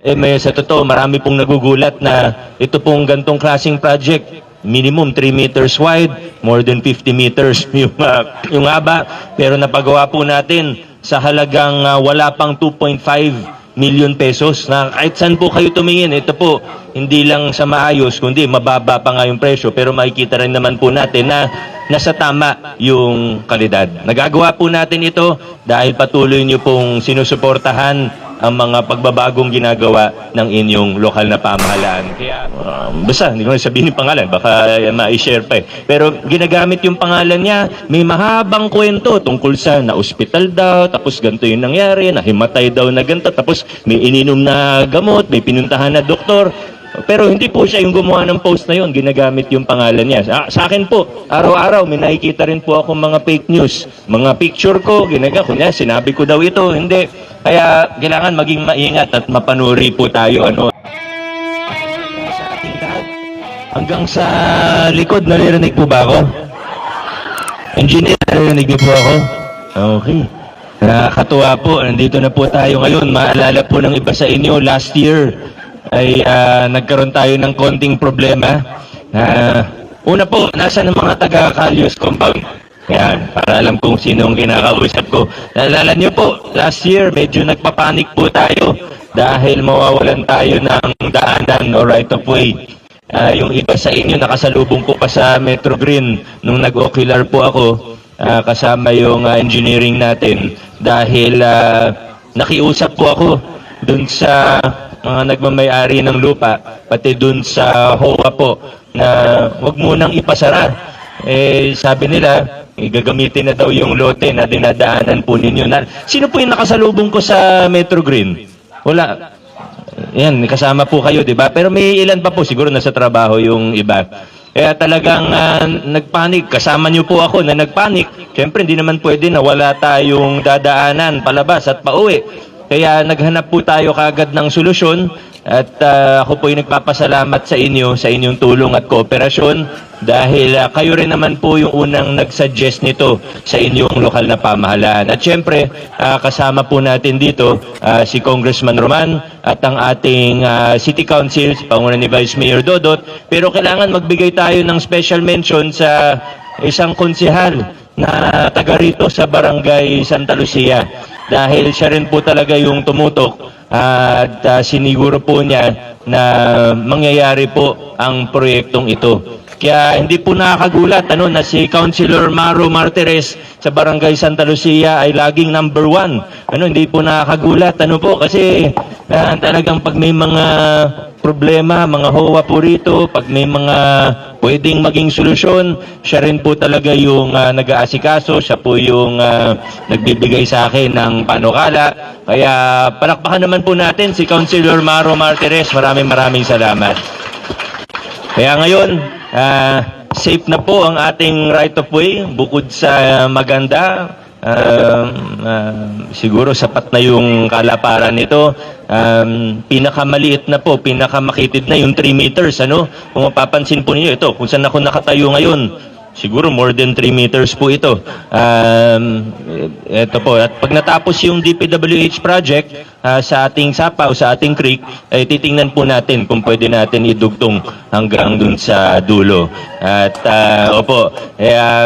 May sa totoo, marami pong nagugulat na ito pong gantong klaseng project, minimum 3 meters wide, more than 50 meters yung haba, pero napagawa po natin sa halagang wala pang 2.5 million pesos na kahit saan po kayo tumingin, ito po, hindi lang sa maayos, kundi mababa pa nga yung presyo, pero makikita rin naman po natin na nasa tama yung kalidad. Nagagawa po natin ito dahil patuloy nyo pong sinusuportahan ang mga pagbabagong ginagawa ng inyong lokal na pamahalaan. Kaya, basta, hindi ko na sabihin yung pangalan, baka ma-share pa eh. Pero ginagamit yung pangalan niya, may mahabang kwento tungkol sa na-hospital daw, tapos ganito yung nangyari, nahimatay daw na ganito, tapos may ininom na gamot, may pinuntahan na doktor. Pero hindi po siya yung gumawa ng post na yun, ginagamit yung pangalan niya. Sa akin po, araw-araw, may nakikita rin po ako mga fake news. Mga picture ko, kunya, sinabi ko daw ito, hindi. Kaya kailangan maging maingat at mapanuri po tayo. Hanggang sa likod, naririnig po ba ako? Engineer, naririnig niyo po ako? Okay. Nakakatuwa po, nandito na po tayo ngayon. Maalala po ng iba sa inyo, last year ay nagkaroon tayo ng konting problema. Una po, nasa ng mga taga-Calyos compound? Yan, para alam kung sino ang kinakausap ko. Naalala niyo po, last year medyo nagpapanik po tayo dahil mawawalan tayo ng daanan o right of way. Yung iba sa inyo, nakasalubong ko pa sa Metro Green nung nag-ocular po ako, kasama yung engineering natin dahil nakiusap po ako dun sa mga nagmamayari ng lupa, pati dun sa HOA po, na wag munang ipasara. Sabi nila, gagamitin na daw yung lote na dinadaanan po ninyo. Sino po yung nakasalubong ko sa Metro Green? Wala. Yan, kasama po kayo, di ba? Pero may ilan pa po, siguro nasa trabaho yung iba. Kaya talagang nagpanik. Kasama niyo po ako na nagpanik. Siyempre, hindi naman pwede na wala tayong dadaanan palabas at pauwi. Kaya naghanap po tayo kagad ng solusyon at ako po ay nagpapasalamat sa inyo, sa inyong tulong at kooperasyon dahil kayo rin naman po yung unang nag-suggest nito sa inyong lokal na pamahalaan. At syempre, kasama po natin dito si Congressman Roman at ang ating City Council, si panguna ni Vice Mayor Dodot. Pero kailangan magbigay tayo ng special mention sa isang konsehal na taga rito sa Barangay Santa Lucia dahil siya rin po talaga yung tumutok at siniguro po niya na mangyayari po ang proyektong ito. Kaya hindi po nakakagulat na si Councilor Maro Martires sa Barangay Santa Lucia ay laging number 1. Hindi po nakakagulat po kasi talagang pag may mga problema, mga HOA po rito, pag may mga pwedeng maging solusyon, siya rin po talaga yung nag-aasikaso, siya po yung nagbibigay sa akin ng panukala. Kaya palakpakan naman po natin si Councilor Maro Martires. Maraming salamat. Kaya ngayon, safe na po ang ating right of way, bukod sa maganda. Siguro sapat na yung kalaparan nito. Pinakamaliit na po, pinakamakitid na yung 3 meters. Kung mapapansin po niyo ito, kung saan ako nakatayo ngayon, siguro more than 3 meters po ito. Ito po. At pag natapos yung DPWH project sa ating sapaw, sa ating creek, ay titingnan po natin kung pwede natin idugtong hanggang dun sa dulo. At opo,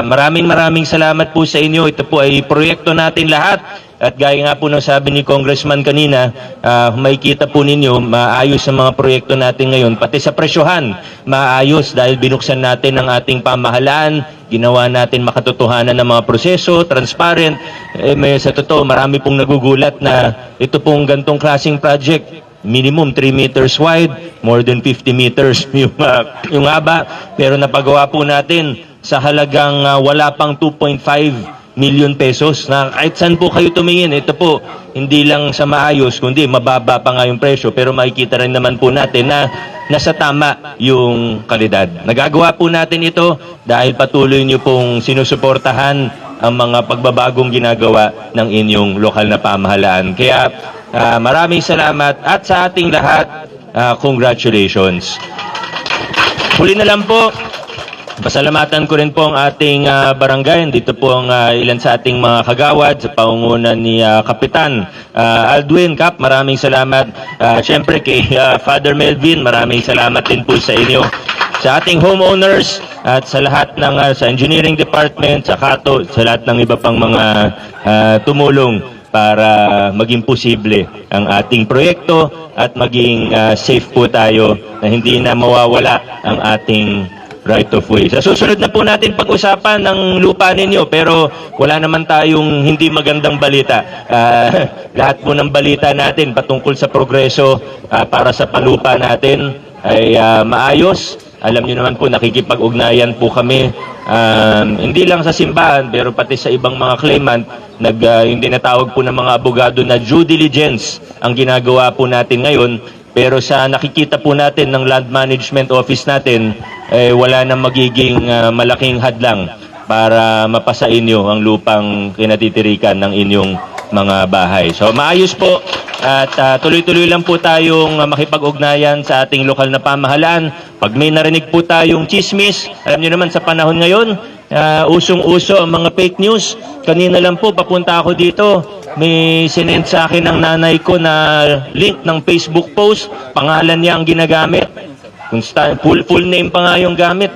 maraming salamat po sa inyo. Ito po ay proyekto natin lahat. At gaya nga po ng sabi ni Congressman kanina, makikita po ninyo, maayos ang mga proyekto natin ngayon. Pati sa presyohan, maayos dahil binuksan natin ang ating pamahalaan, ginawa natin makatotohanan ng mga proseso, transparent. May sa totoo, marami pong nagugulat na ito pong gantong klaseng project, minimum 3 meters wide, more than 50 meters yung haba, pero napagawa po natin sa halagang wala pang 2.5 million pesos na kahit saan po kayo tumingin, ito po, hindi lang sa maayos, kundi mababa pa nga yung presyo, pero makikita rin naman po natin na nasa tama yung kalidad. Nagagawa po natin ito dahil patuloy nyo pong sinusuportahan ang mga pagbabagong ginagawa ng inyong lokal na pamahalaan. Kaya maraming salamat at sa ating lahat, congratulations. Huli na lang po, Pasalamatan ko rin po ang ating barangay. Dito po ang ilan sa ating mga kagawad sa pangunguna ni Kapitan Aldwin. Kap, maraming salamat. Siyempre kay Father Melvin, maraming salamat din po sa inyo. Sa ating homeowners at sa lahat ng sa engineering department, sa KATO, sa lahat ng iba pang mga tumulong para maging posible ang ating proyekto at maging safe po tayo na hindi na mawawala ang ating right of way. Sa susunod na po natin pag-usapan ng lupa ninyo, pero wala naman tayong hindi magandang balita. Lahat po ng balita natin patungkol sa progreso para sa palupa natin ay maayos. Alam niyo naman po, nakikipag-ugnayan po kami, hindi lang sa simbahan, pero pati sa ibang mga claimant, yung tinatawag po ng mga abogado na due diligence ang ginagawa po natin ngayon. Pero sa nakikita po natin ng Land Management Office natin, wala nang magiging malaking hadlang para mapasa inyo ang lupang kinatitirikan ng inyong mga bahay. So maayos po at tuloy-tuloy lang po tayong makipag-ugnayan sa ating lokal na pamahalaan. Pag may narinig po tayong chismis, alam niyo naman sa panahon ngayon, usong-uso ang mga fake news. Kanina lang po, papunta ako dito, may sinend sa akin ng nanay ko na link ng Facebook post, pangalan niya ang ginagamit. Full name pa nga yung gamit,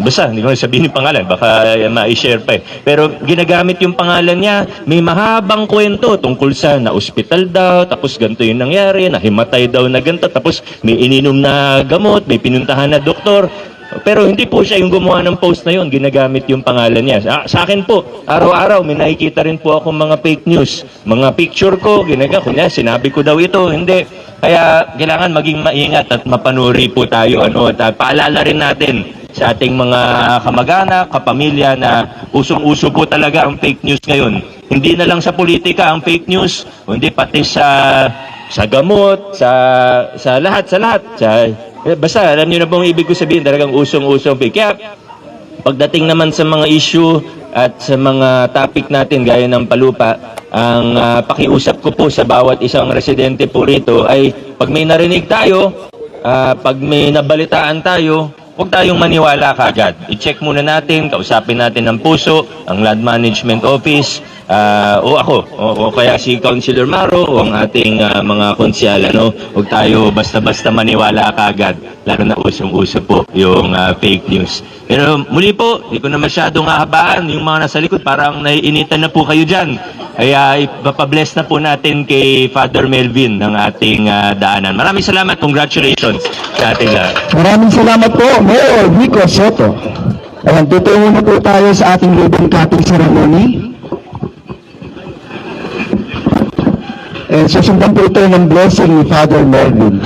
basta, hindi ko na sabihin yung pangalan, baka ma-share pa eh. Pero ginagamit yung pangalan niya, may mahabang kwento tungkol sa na-hospital daw, tapos ganito yung nangyari, nahimatay daw na ganito, tapos may ininom na gamot, may pinuntahan na doktor. Pero hindi po siya yung gumawa ng post na yun, ginagamit yung pangalan niya. Sa akin po, araw-araw may nakikita rin po ako mga fake news. Mga picture ko, kunya, sinabi ko daw ito, hindi. Kaya kailangan maging maingat at mapanuri po tayo. At paalala rin natin sa ating mga kamag-anak, kapamilya na usong-uso po talaga ang fake news ngayon. Hindi na lang sa politika ang fake news, kundi pati sa gamot, sa lahat. Basta, alam niyo na pong ibig ko sabihin, talagang usong-usong fake. Kaya, pagdating naman sa mga issue at sa mga topic natin, gaya ng palupa, ang pakiusap ko po sa bawat isang residente po rito ay pag may narinig tayo, pag may nabalitaan tayo, huwag tayong maniwala kagad. I-check muna natin, kausapin natin ang puso, ang Land Management Office, o ako, o kaya si Councilor Maro, o ang ating mga konsyal. Huwag tayo basta-basta maniwala kagad, lalo na usong-uso po yung fake news. Pero muli po, hindi ko na masyadong hahabaan, yung mga nasa likod, parang naiinitan na po kayo dyan. Kaya ipapabless na po natin kay Father Melvin ng ating daanan. Maraming salamat, congratulations sa ating lahat. Maraming salamat po, Mayor Vico Soto. Ayan, tutungo na po tayo sa ating ribbon cutting ceremony. And susundan po ito ng blessing ni Father Melvin.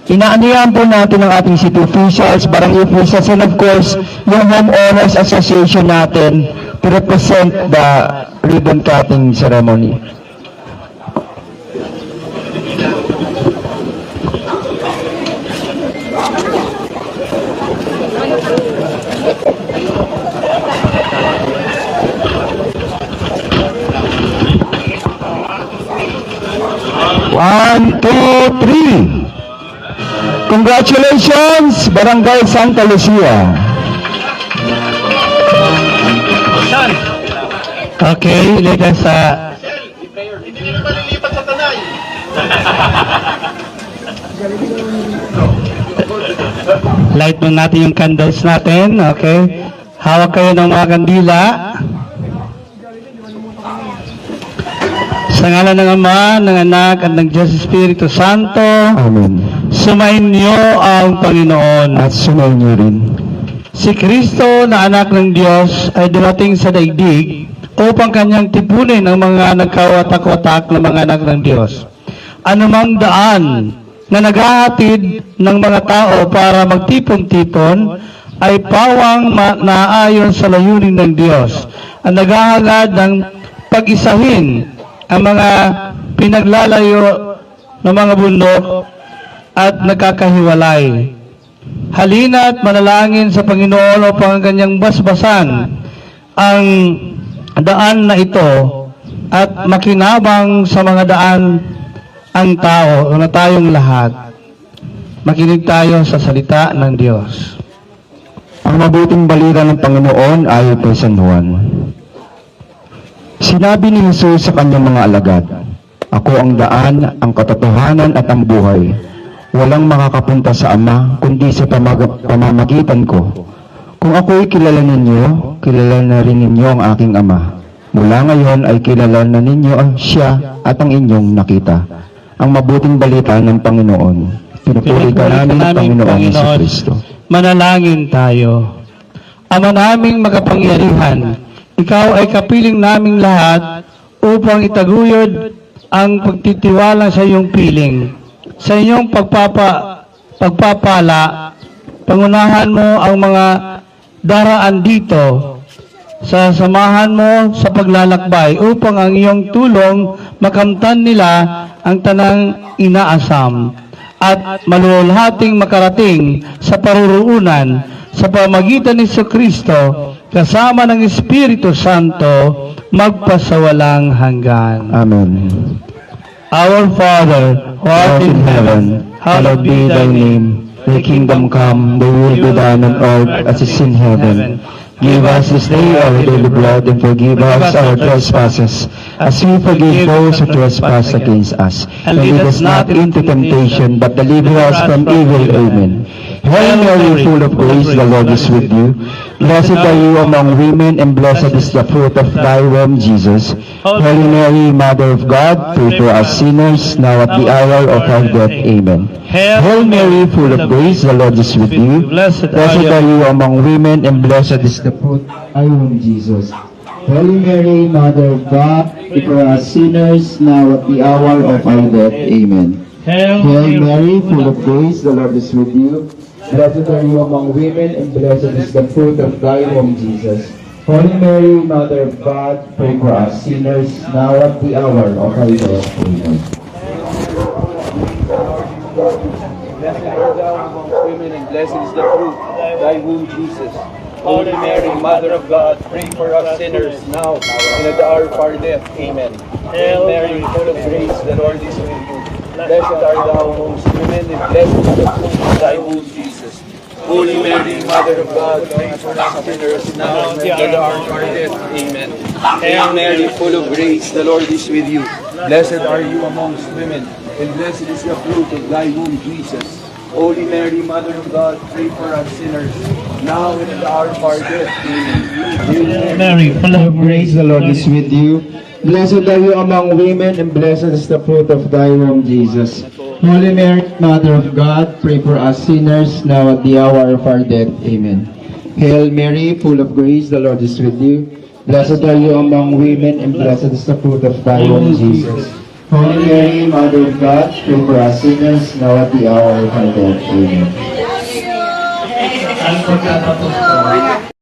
Inaanihan po natin ang ating city officials, barangay officials, and of course, yung homeowners association natin to represent the ribbon cutting ceremony. One, two, three. Congratulations, Barangay Santa Lucia. Okay, let us light mo natin yung candles natin. Okay, hawak kayo ng mga kandila. Sa ngalan ng Ama, ng Anak, at ng Diyos Espiritu Santo. Amen. Sumayin niyo ang Panginoon. At sumayin niyo rin. Si Kristo na anak ng Diyos ay dumating sa daigdig upang kanyang tipunin ang mga nagkawatak-watak na mga anak ng Diyos. Anumang daan na naghahatid ng mga tao para magtipon-tipon ay pawang naayon sa layunin ng Diyos. Ang naghahangad ng pag-isahin ang mga pinaglalayo ng mga bundok at nagkakahiwalay. Halina't manalangin sa Panginoon upang ang kanyang basbasan ang daan na ito at makinabang sa mga daan ang tao na tayong lahat. Makinig tayo sa salita ng Diyos. Ang mabuting balita ng Panginoon ayon kay San Juan. Sinabi ni Jesus sa kanyang mga alagad, "Ako ang daan, ang katotohanan at ang buhay. Walang makakapunta sa Ama kundi sa pamamagitan ko. Kung ako'y kilala ninyo, kilala na rin ninyo ang aking Ama. Mula ngayon ay kilala na ninyo ang siya at ang inyong nakita." Ang mabuting balita ng Panginoon. Pinupuri ka namin, Panginoong Jesucristo. Manalangin tayo. Ama naming makapangyarihan, ikaw ay kapiling naming lahat upang itaguyod ang pagtitiwala sa iyong piling. Sa inyong pagpapala, pangunahan mo ang mga daraan dito. Sasamahan mo sa paglalakbay upang ang iyong tulong makamtan nila ang tanang inaasam at maluwalhating makarating sa paruroonan sa pamagitan ni Kristo kasama ng Espiritu Santo magpasawalang hanggan. Amen. Our Father, who art in heaven, hallowed be thy name. Thy kingdom come, thy will be done on earth as it is in heaven. Give us this day our daily bread, and forgive us our trespasses, as we forgive those who trespass against us. And lead us not into temptation, but deliver us from evil. Amen. Hail Mary, full of grace, the Lord is with you. Blessed are you among women, and blessed is the fruit of thy womb, Jesus. Holy Mary, Mother of God, pray for us sinners, now at the hour of our death. Amen. Hail Mary, full of grace, the Lord is with you. Blessed are you among women, and blessed is the fruit of thy womb, Jesus. Holy Mary, Mother of God, pray for us sinners, now at the hour of our death. Amen. Hail Mary, full of grace, the Lord is with you. Blessed are you among women, and blessed is the fruit of thy womb, Jesus. Holy Mary, Mother of God, pray for us sinners, now at the hour of our death. Amen. Blessed art thou among women, and blessed is the fruit of thy womb, Jesus. Holy Mary, Mother of God, pray for us sinners now and at the hour of our death. Amen. Hail Mary, full of grace, the Lord is with you. Blessed art thou amongst women, and blessed is the fruit of thy womb, Jesus. Holy Mary, Mother of God, pray for us sinners now and at the hour of our death. Amen. Hail Mary, full of grace, the Lord is with you. Blessed are you amongst women, and blessed is the fruit of thy womb, Jesus. Holy Mary, Mother of God, pray for us sinners, now and at the hour of our death. Amen. Mary, full of Grace, the Lord is with you. Blessed are you among women, and blessed is the fruit of thy womb, Jesus. Holy Mary, Mother of God, pray for us sinners, now at the hour of our death. Amen. Hail Mary, full of grace, the Lord is with you. Blessed are you among women, and blessed is the fruit of thy womb, Jesus. Holy Mary, Mother of God, pray for us sinners, now at the hour of our death. Amen. Ang pagkatapos ko.